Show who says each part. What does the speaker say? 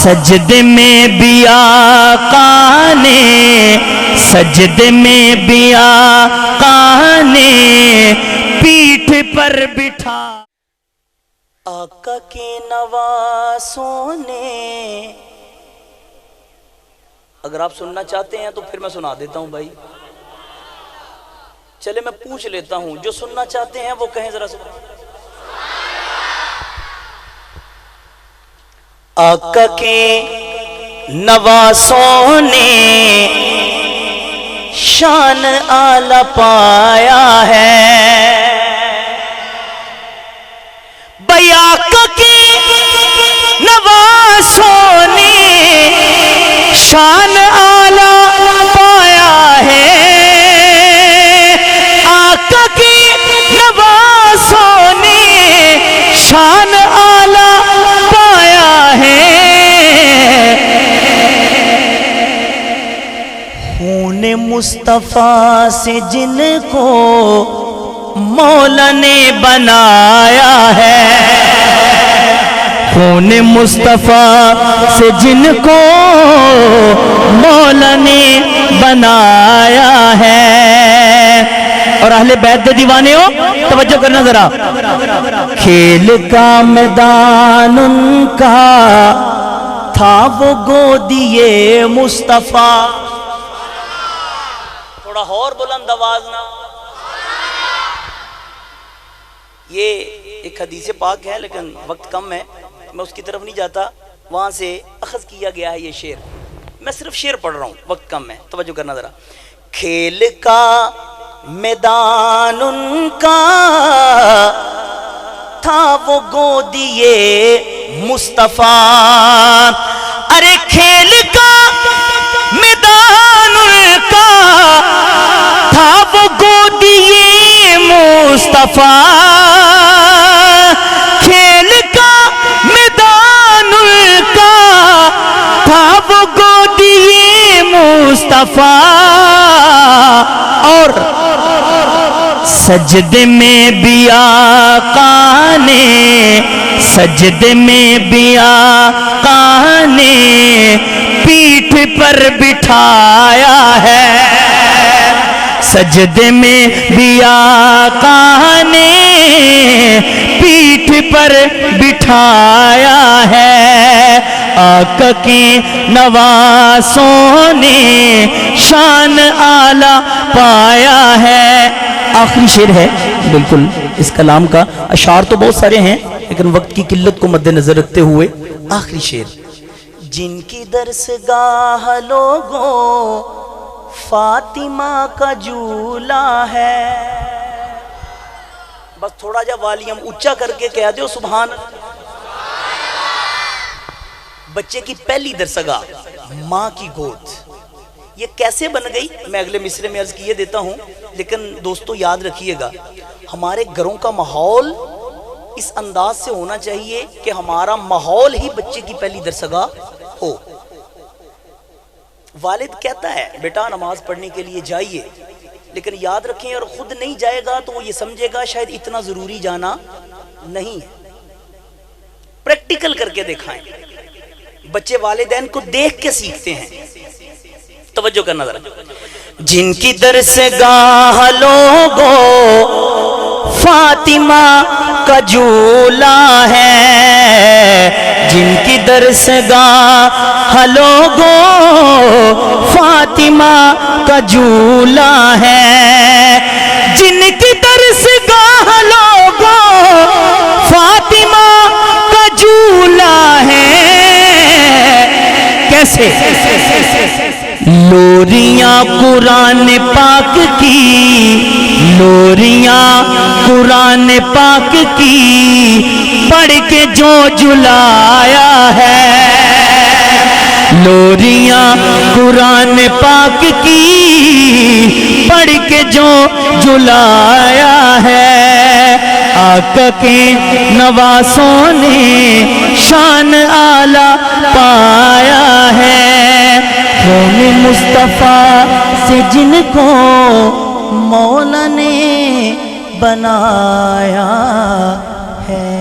Speaker 1: سجدے میں بھی آقا نے، سجدے میں بھی آقا نے پیٹھ پر بٹھا، آقا کے نواسوں نے۔ اگر آپ سننا چاہتے ہیں تو پھر میں سنا دیتا ہوں بھائی، چلے میں پوچھ لیتا ہوں، جو سننا چاہتے ہیں وہ کہیں ذرا سبحان اللہ۔ آقا کے نواسوں نے شان اعلی پایا ہے، بھائی آقا کے نواسوں نے شان اعلی پایا ہے، آقا کے نواسوں نے شان اعلی پایا ہے، خون مصطفیٰ سے جن کو مولا نے بنایا ہے، خون مصطفیٰ سے جن کو مولا نے بنایا ہے۔ اور اہل بیت دے دیوانے ہو توجہ کرنا ذرا، کھیل کا میدان ان کا تھا وہ گودیے مصطفیٰ، تھوڑا اور بلند آواز نہ، یہ ایک حدیث پاک ہے لیکن وقت کم ہے، میں اس کی طرف نہیں جاتا، وہاں سے اخذ کیا گیا ہے یہ شعر، میں صرف شعر پڑھ رہا ہوں، وقت کم ہے، توجہ کرنا ذرا۔ کھیل کا میدان ان کا تھا وہ گودیے مصطفیٰ، ارے کھیل کا میدان ان کا تھا وہ گودیے مصطفیٰ، کھیل کا میدان ان کا تھا وہ گودیے مصطفیٰ، اور سجدے میں بھی آقا نے، سجدے میں بھی آقا نے پیٹھ پر بٹھایا ہے، سجدے میں بھی آقا نے پیٹھ پر بٹھایا ہے، آقا کے نواسوں نے شان اعلی پایا ہے۔ آخری شعر ہے بالکل اس کلام کا، اشعار تو بہت سارے ہیں لیکن وقت کی قلت کو مد نظر رکھتے ہوئے آخری شعر، جن کی درسگاہ لوگوں فاطمہ کا جھولا ہے، بس تھوڑا جا والیوم اونچا کر کے کہہ دیو سبحان۔ بچے کی پہلی درسگاہ ماں کی گود، یہ کیسے بن گئی میں اگلے مصرے میں عرض کیے دیتا ہوں، لیکن دوستو یاد رکھیے گا ہمارے گھروں کا ماحول اس انداز سے ہونا چاہیے کہ ہمارا ماحول ہی بچے کی پہلی درسگاہ ہو۔ والد کہتا ہے بیٹا نماز پڑھنے کے لیے جائیے، لیکن یاد رکھیں اور خود نہیں جائے گا تو وہ یہ سمجھے گا شاید اتنا ضروری جانا نہیں ہے۔ پریکٹیکل کر کے دکھائیں، بچے والدین کو دیکھ کے سیکھتے ہیں، توجہ کرنا ذرا۔ جن کی درسگاہ لوگوں فاطمہ کا جھولا ہے، جن کی درسگاہ لوگوں فاطمہ کا جھولا ہے، جن کی درسگاہ لوگوں فاطمہ کا جھولا ہے، کیسے؟ لوریاں قرآن پاک کی، لوریاں قرآن پاک کی پڑھ کے جو جلایا ہے، لوریاں قرآن پاک کی پڑھ کے جو جلایا ہے، آقا کے نواسوں نے شان اعلی پایا ہے، خون مصطفیٰ سے جن کو مولا نے بنایا ہے۔